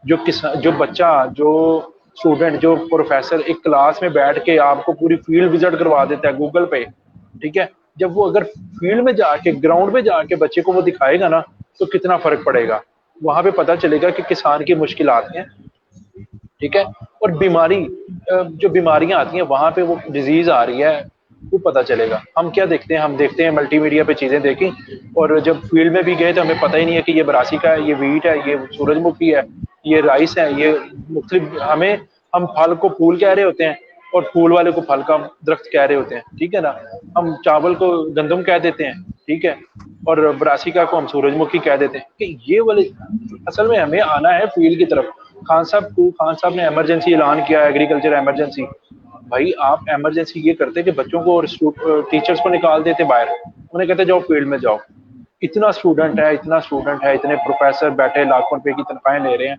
जो किसान, जो बच्चा, जो स्टूडेंट, जो प्रोफेसर एक क्लास में बैठ के आपको पूरी फील्ड विजिट करवा देता है गूगल पे। ठीक है, जब वो अगर फील्ड में जाके, ग्राउंड में जाके बच्चे को वो दिखाएगा ना, तो कितना फर्क पड़ेगा, वहां पे पता चलेगा कि किसान की मुश्किलात हैं। ठीक है, और बीमारी, जो बीमारियां आती हैं वहां पे, वो डिजीज आ रही है, वो पता चलेगा। हम क्या देखते हैं, हम देखते हैं मल्टीमीडिया पे चीजें देखी, और जब फील्ड में भी गए तो हमें पता ही नहीं है कि ये बरासी का है, ये वीट है, ये सूरजमुखी है, ये राइस है, ये मुख्तलिफ, हम फल को फूल कह रहे होते हैं और फूल वाले को फल का दरख्त कह रहे होते हैं। ठीक है ना, हम चावल को गंदम कह देते हैं। ठीक है, और ब्रासिका को हम सूरजमुखी कह देते हैं। कि ये वाले, असल में हमें आना है फील्ड की तरफ। खान साहब ने इमरजेंसी ऐलान किया, एग्रीकल्चर इमरजेंसी। भाई आप इमरजेंसी ये करते कि बच्चों को और टीचर्स को निकाल देते बाहर, उन्हें कहते जाओ फील्ड में जाओ। इतना स्टूडेंट है, इतना स्टूडेंट है, इतने प्रोफेसर बैठे लाखों रुपए की तनख्वाहें ले रहे हैं,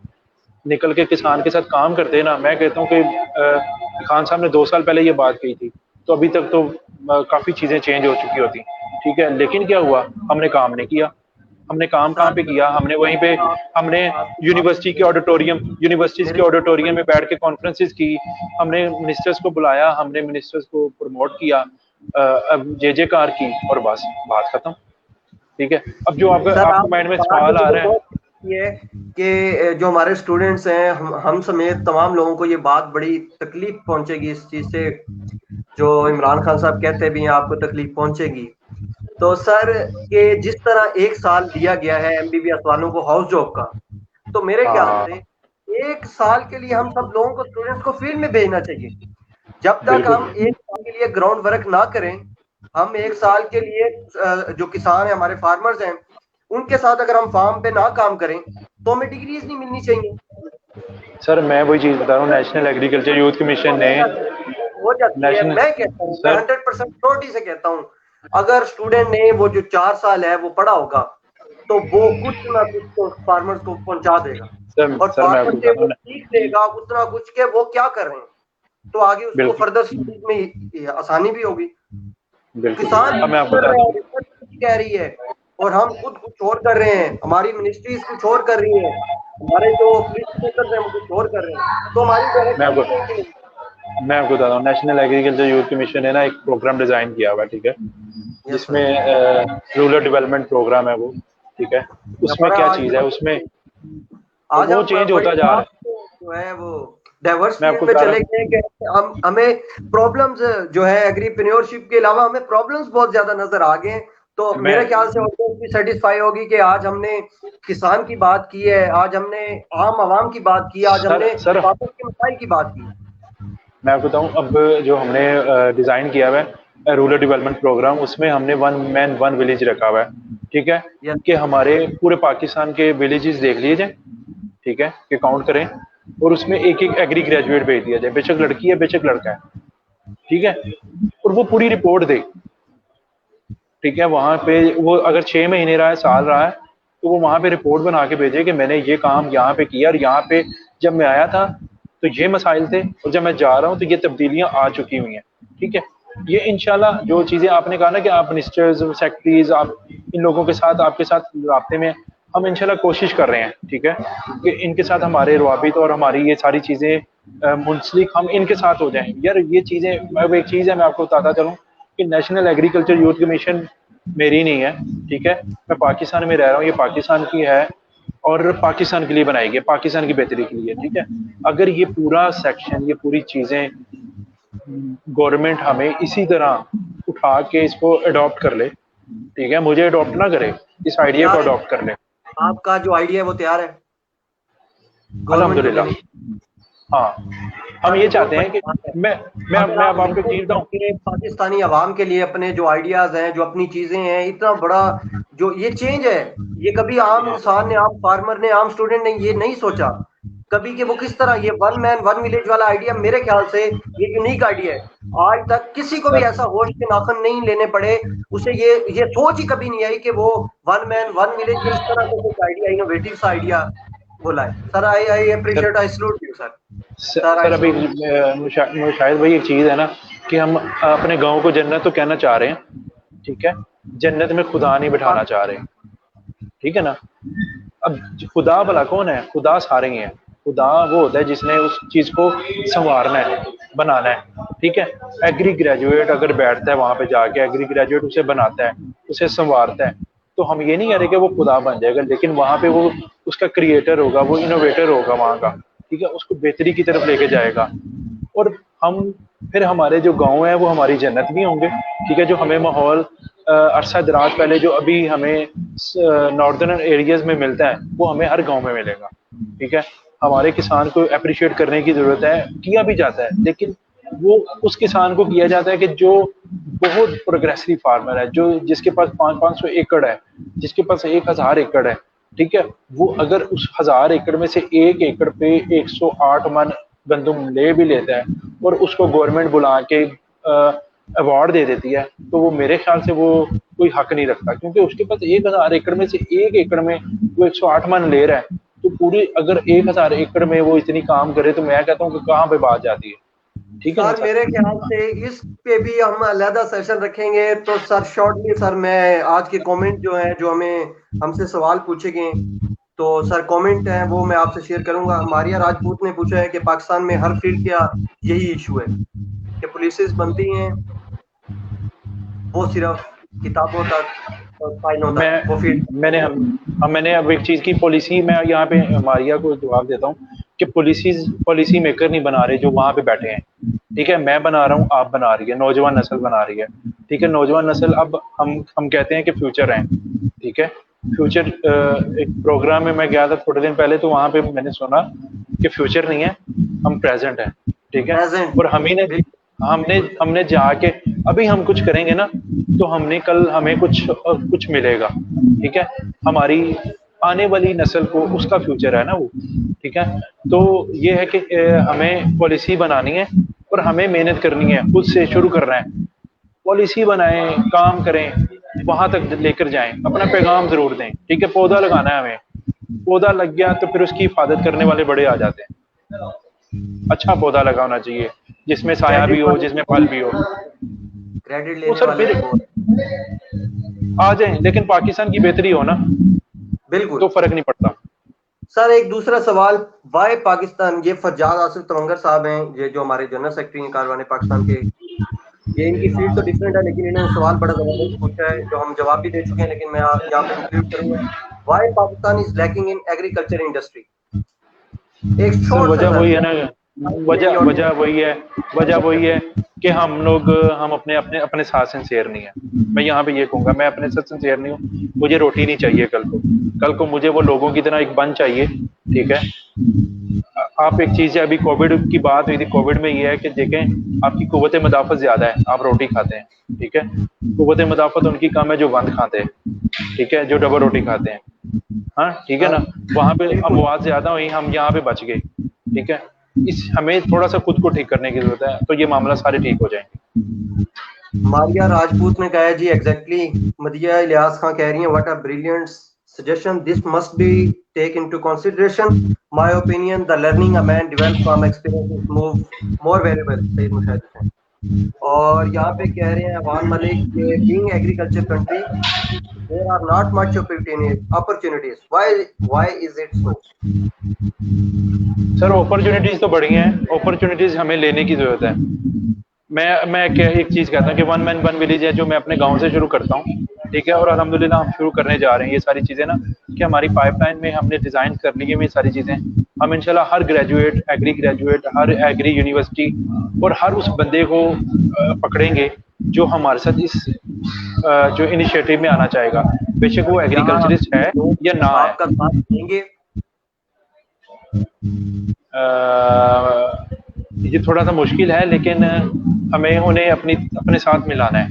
निकल के किसान के साथ काम करते हैं ना। मैं कहता हूँ कि खान साहब ने 2 साल पहले ये बात कही थी, तो अभी तक तो काफी चीजें चेंज हो चुकी होती। ठीक है, लेकिन क्या हुआ, हमने काम नहीं किया। हमने काम कहाँ पे किया, हमने वहीं पे, हमने यूनिवर्सिटीज के ऑडिटोरियम में बैठ के कॉन्फ्रेंसेस की, हमने मिनिस्टर्स को बुलाया, हमने मिनिस्टर्स को प्रमोट किया, अब जे कार की, और बस बात खत्म। ठीक है, अब जो आपके माइंड में सवाल आ रहा है ये कि जो हमारे स्टूडेंट्स हैं, हम समेत तमाम लोगों को ये बात बड़ी तकलीफ पहुंचेगी इस चीज से, जो इमरान खान साहब कहते भी हैं आपको तकलीफ पहुंचेगी। तो सर, कि जिस तरह 1 साल दिया गया है एमबीबीएस वालों को हाउस जॉब का, तो मेरे ख्याल से 1 साल के लिए हम सब लोगों को, स्टूडेंट्स को फील्ड में भेजना चाहिए। जब तक हम 1 साल के लिए ग्राउंड वर्क ना करें, हम 1 साल के लिए जो किसान है, हमारे फार्मर्स हैं, उनके साथ अगर हम फार्म पे ना काम करें तो हमें डिग्रीज नहीं मिलनी चाहिए। सर मैं वही चीज बता रहा हूँ, नेशनल एग्रीकल्चर यूथ कमीशन ने हो जाती है। मैं कहता हूँ, 100% श्योरिटी से कहता हूँ, अगर स्टूडेंट ने वो जो 4 साल है वो पढ़ा होगा, तो वो कुछ ना कुछ तो फार्मर्स को पहुंचा देगा, और फार्मर से वो सीख देगा उतना कुछ के वो क्या कर रहे हैं, तो आगे उसको फर्दर स्टडीज में आसानी भी होगी। किसान कह रही है और हम खुद कुछ और कर रहे हैं, हमारी मिनिस्ट्रीज कुछ और कर रही है, हमारे जो पॉलिसी मेकर्स हैं वो कुछ और कर रहे हैं, तो हमारी मैं आपको बता रहा हूँ, नेशनल एग्रीकल्चर यूथ कमीशन ने ना एक प्रोग्राम डिजाइन किया हुआ है। ठीक है, जिसमें रूरल डेवलपमेंट प्रोग्राम है वो। ठीक है, उसमें क्या चीज है, उसमें आज वो चेंज होता जा रहा है, जो है वो डाइवर्स फील्ड में चले गए कि हमें प्रॉब्लम्स जो है एग्रीप्रेन्योरशिप के अलावा हमें प्रॉब्लम्स बहुत ज्यादा नजर आ गए। तो मेरे ख्याल से ऑडियंस भी सेटिस्फाई होगी कि आज हमने किसान की बात की है, आज हमने आम आवाम की बात की, आज हमने फार्मर के मसाइल की बात की। मैं आपको बताऊं, अब जो हमने डिजाइन किया हुआ है रूरल डेवलपमेंट प्रोग्राम, उसमें हमने 1 मैन 1 विलेज रखा हुआ है। ठीक है, कि हमारे पूरे पाकिस्तान के विलेजेस देख लिए जाए। ठीक है, कि काउंट करें, और उसमें एक एक एग्री ग्रेजुएट भेज दिया जाए, बेशक लड़की है बेशक लड़का है। ठीक है, और वो पूरी रिपोर्ट दे। ठीक है, वहां पे वो अगर 6 महीने रहा है, साल रहा है, तो वो वहां पे रिपोर्ट बना के भेजे कि मैंने ये काम यहाँ पे किया, और यहाँ पे जब मैं आया था तो ये मसाइल थे, और जब मैं जा रहा हूँ तो ये तब्दीलियां आ चुकी हुई हैं। ठीक है, ये इंशाल्लाह जो चीज़ें आपने कहा ना कि आप मिनिस्टर्स, सेक्रेटरीज, आप इन लोगों के साथ, आपके साथ राब्ते में, हम इंशाल्लाह कोशिश कर रहे हैं, ठीक है, कि इनके साथ हमारे रवाबित और हमारी ये सारी चीज़ें मुंसलिक हम इनके साथ हो जाएं। यार ये चीज़ें, अब एक चीज़ है मैं आपको बताता चलूँ कि नेशनल एग्रीकल्चर यूथ कमीशन मेरी नहीं है, ठीक है, मैं पाकिस्तान में रह रहा हूँ, ये पाकिस्तान की है और पाकिस्तान के लिए बनाई गई, पाकिस्तान की बेहतरी के लिए, ठीक है। अगर ये पूरा सेक्शन, ये पूरी चीज़ें गवर्नमेंट हमें इसी तरह उठा के इसको अडॉप्ट कर ले, ठीक है, मुझे अडॉप्ट ना करे, इस आइडिया को यार अडॉप्ट कर ले। आपका जो आइडिया है वो तैयार है, गवर्नमेंट को अल्हम्दुलिल्लाह। देने। हाँ, हम हाँ, ये तो वो चाहते हैं कि बात है। मैं अगर मैं आप अब आपको देखो चीज बताऊं। अपने पाकिस्तानी अवाम के लिए अपने जो आइडियाज हैं, जो अपनी चीजें हैं, इतना बड़ा जो ये चेंज है, ये कभी आम इंसान ने, आम फार्मर ने, आम स्टूडेंट ने ये नहीं सोचा कभी कि वो किस तरह ये वन मैन वन विलेज वाला आइडिया, मेरे ख्याल से ये यूनिक आइडिया है। आज तक किसी को भी सर ऐसा होश के नाखन नहीं लेने पड़े, उसे ये सोच ही कभी नहीं आई कि वो वन मैन वन विलेज ये इस तरह का कुछ आइडिया, इनोवेटिव सा आइडिया बोला है। Sir I I sir appreciate, I salute you sir. Sir I sir अभी सलूट। शायद वही एक चीज है ना कि हम अपने गांव को जन्नत तो कहना चाह रहे हैं, ठीक है, जन्नत में खुदा नहीं बिठाना चाह रहे, ठीक है ना। अब खुदा भला कौन है? खुदा सारे ही हैं। खुदा वो होता है जिसने उस चीज को संवारना है, बनाना है, ठीक है। एग्री ग्रेजुएट अगर बैठता है वहां पे जाके, एग्री ग्रेजुएट उसे बनाता है, उसे संवारता है, तो हम ये नहीं कह रहे कि वो खुदा बन जाएगा, लेकिन वहां पे वो उसका क्रिएटर होगा, वो इनोवेटर होगा वहां का, ठीक है, उसको बेहतरी की तरफ लेके जाएगा। और हम फिर हमारे जो गांव है वो हमारी जन्नत भी होंगे, ठीक है। जो हमें माहौल अरसा दराज पहले जो अभी हमें नॉर्दर्न एरियाज में मिलता है वो हमें हर गांव में मिलेगा, ठीक है। हमारे किसान को अप्रिशिएट करने की जरूरत है, किया भी जाता है, लेकिन वो उस किसान को किया जाता है कि जो बहुत प्रोग्रेसिव फार्मर है, जो जिसके पास 500 एकड़ है, जिसके पास 1000 एकड़ है, ठीक है। वो अगर उस 1000 एकड़ में से 1 एकड़ पे 108 मन गंदुम ले भी लेता है और उसको गवर्नमेंट बुला के अवार्ड दे देती है, तो वो मेरे ख्याल से वो कोई हक नहीं रखता, क्योंकि उसके पास 1000 एकड़ में से 1 एकड़ में वो 108 मन ले रहा है। तो पूरी अगर 1000 एकड़ में वो इतनी काम करे तो मैं कहता हूँ कि कहाँ पे बात जाती है, ठीक है ना सर सर। मेरे ख्याल से इस पे भी हम अलहदा सेशन रखेंगे। तो सर शॉर्टली सर मैं आज के कमेंट जो है, जो हमें हमसे सवाल पूछे गए, तो सर कमेंट है वो मैं आपसे शेयर करूंगा। मारिया राजपूत ने पूछा है कि पाकिस्तान में हर फील्ड का यही इशू है कि पुलिसेस बनती हैं वो सिर्फ किताबों तक और फाइलों मैं तक, वो फील्ड मैंने मैंने अब एक चीज की पॉलिसी, मैं यहाँ पे मारिया को जवाब देता हूँ कि पॉलिसी मेकर नहीं बना रहे जो वहां पे बैठे हैं, ठीक है। मैं बना रहा हूँ, आप बना रही है, नौजवान नस्ल बना रही है, ठीक है। नौजवान नस्ल, अब हम कहते हैं कि फ्यूचर है, ठीक है। फ्यूचर एक प्रोग्राम में मैं गया था थोड़े दिन पहले, तो वहां पे मैंने सुना कि फ्यूचर नहीं है, हम प्रेजेंट है, ठीक है। प्रेजेंट। और हमने हमने जाके अभी हम कुछ करेंगे ना, तो हमने कल हमें कुछ मिलेगा, ठीक है। हमारी आने वाली नस्ल को उसका फ्यूचर है ना वो, ठीक है। तो ये है कि हमें पॉलिसी बनानी है और हमें मेहनत करनी है, खुद से शुरू करना है। पॉलिसी बनाएं, काम करें, वहां तक लेकर जाएं, अपना पैगाम जरूर दें, ठीक है। पौधा लगाना है हमें, पौधा लग गया तो फिर उसकी हिफाजत करने वाले बड़े आ जाते हैं। अच्छा पौधा लगाना चाहिए जिसमें साया भी क्रेडिट हो, वाले जिसमें फल भी हो। क्रेडिट वो लेने सर वाले फिर भी बहुत। आ जाए, लेकिन पाकिस्तान की बेहतरी हो ना, बिल्कुल। तो फर्क नहीं पड़ता। सर एक दूसरा सवाल, वाई पाकिस्तान, ये फज्जाद आसिफ तवंगर साहब हैं, ये जो हमारे जनरल सेक्रेटरी हैं कारवाने पाकिस्तान के, ये इनकी फील्ड तो डिफरेंट है, लेकिन इन्होंने सवाल बड़ा जबरदस्त पूछा है जो हम जवाब भी दे चुके हैं, लेकिन मैं यहाँ पे इंक्लूड करूंगा। Why Pakistan is lacking in agriculture industry. एक सर शॉर्ट सा वजह सर, वही है ना, मेरी वजह वजह ऑडियंस। वही है, वजह वही है कि हम अपने अपने अपने साथ सिंसेयर नहीं है। मैं यहाँ पे ये कहूंगा, मैं अपने साथ सिंसेयर नहीं हूँ। मुझे रोटी नहीं चाहिए कल को मुझे वो लोगों की तरह एक बन चाहिए, ठीक है। आप एक चीज है, अभी कोविड की बात हुई थी, कोविड में ये है कि देखें आपकी कुव्वत मदाफत ज्यादा है, आप रोटी खाते हैं, ठीक है। कुव्वत मदाफत उनकी कम है जो बंद खाते हैं, ठीक है, जो डबल रोटी खाते हैं, हाँ ठीक है सर ना। वहां पे बिल्कुल। अमवात ज्यादा हुई, हम यहाँ पे बच गए, ठीक है। इस हमें थोड़ा सा खुद को ठीक करने की जरूरत है, तो ये मामला सारे ठीक हो जाएंगे। मारिया राजपूत ने कहा है जी एग्जैक्टली। मदिया इलियास खान कह रही हैं what a brilliant suggestion. This must be taken into consideration. My opinion, the learning a man develops from experience is more valuable. Saeed Mushahid Hussain. और यहाँ पे कह रहे हैं अवान मलिक के being agriculture country there are not much opportunities. Why is it so? Sir opportunities तो बढ़ी हैं, अपॉर्चुनिटीज हमें लेने की जरूरत है। मैं एक चीज कहता हूँ कि वन मैन वन विलेज है जो मैं अपने गांव से शुरू करता हूँ, ठीक है, और अल्हम्दुलिल्लाह हम शुरू करने जा रहे हैं ये सारी चीजें ना, कि हमारी पाइपलाइन में हमने डिजाइन कर ली है ये सारी चीजें। हम इंशाल्लाह हर ग्रेजुएट, एग्री ग्रेजुएट, हर एग्री यूनिवर्सिटी और हर उस बंदे को पकड़ेंगे जो हमारे साथ इस जो इनिशिएटिव में आना चाहेगा, बेशक वो एग्रीकल्चरिस्ट है या ना है। आपका साथ देंगे? ये थोड़ा सा मुश्किल है, लेकिन हमें उन्हें अपने साथ मिलाना है,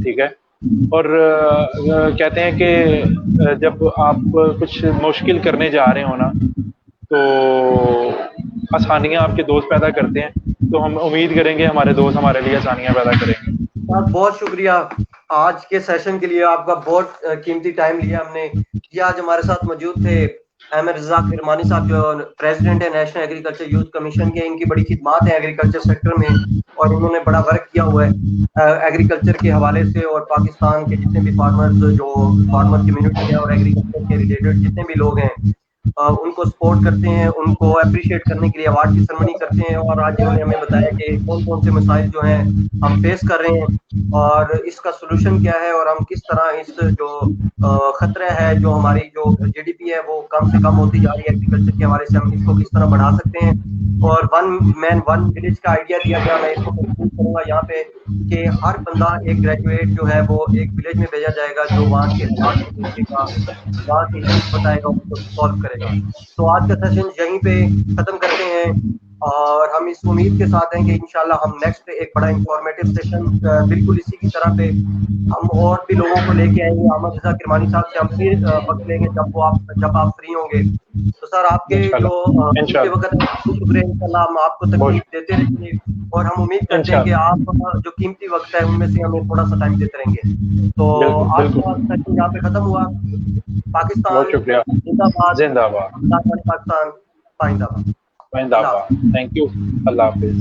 ठीक है। और कहते हैं कि जब आप कुछ मुश्किल करने जा रहे हो ना, तो आसानियां आपके दोस्त पैदा करते हैं, तो हम उम्मीद करेंगे हमारे दोस्त हमारे लिए आसानियां पैदा करेंगे। बहुत शुक्रिया आज के सेशन के लिए, आपका बहुत कीमती टाइम लिया हमने। ये आज हमारे साथ मौजूद थे अहमद रज़ाक किरमानी साहब, जो प्रेसिडेंट है नेशनल एग्रीकल्चर यूथ कमीशन के। इनकी बड़ी खिदमत है एग्रीकल्चर सेक्टर में और इन्होंने बड़ा वर्क किया हुआ है एग्रीकल्चर के हवाले से, और पाकिस्तान के जितने भी फार्मर कम्युनिटी है और एग्रीकल्चर के रिलेटेड जितने भी लोग हैं उनको सपोर्ट करते हैं, उनको अप्रिशिएट करने के लिए अवार्ड की सेरेमनी करते हैं। और आज इन्होंने हमें बताया कि कौन कौन से मसाइल जो हैं हम फेस कर रहे हैं और इसका सोल्यूशन क्या है, और हम किस तरह इस जो खतरा है, जो हमारी जो जीडीपी है वो कम से कम होती जा रही है एग्रीकल्चर के हवाले से, हम इसको किस तरह बढ़ा सकते हैं। और वन मैन वन विलेज का आइडिया दिया गया, मैं इसको कंक्लूड करूंगा यहाँ पे कि हर बंदा एक ग्रेजुएट जो है वो एक विलेज में भेजा जाएगा, जो वहाँ के वहाँ की बताएगा, उसको सॉल्व करेगा। तो आज का सेशन यहीं पे खत्म करते हैं और हम इस उम्मीद के साथ हैं कि इंशाल्लाह हम नेक्स्ट एक बड़ा इंफॉर्मेटिव सेशन बिल्कुल इसी की तरह पे हम और भी लोगों को लेके आएंगे। अहमद रज़ाक किरमानी साहब से हम फिर वक्त लेंगे जब आप फ्री होंगे। तो सर आपके जो वक्त है शुक्रिया, इंशाल्लाह हम आपको तकलीफ देते रहेंगे और हम उम्मीद करते हैं कि आप जो कीमती वक्त है उनमें से हमें थोड़ा सा टाइम देते रहेंगे। तो आज का सेशन यहाँ पे खत्म हुआ। पाकिस्तान जिंदाबाद, जिंदाबाद, पाकिस्तान पाइंदाबाद। थैंक यू, अल्लाह हाफिज।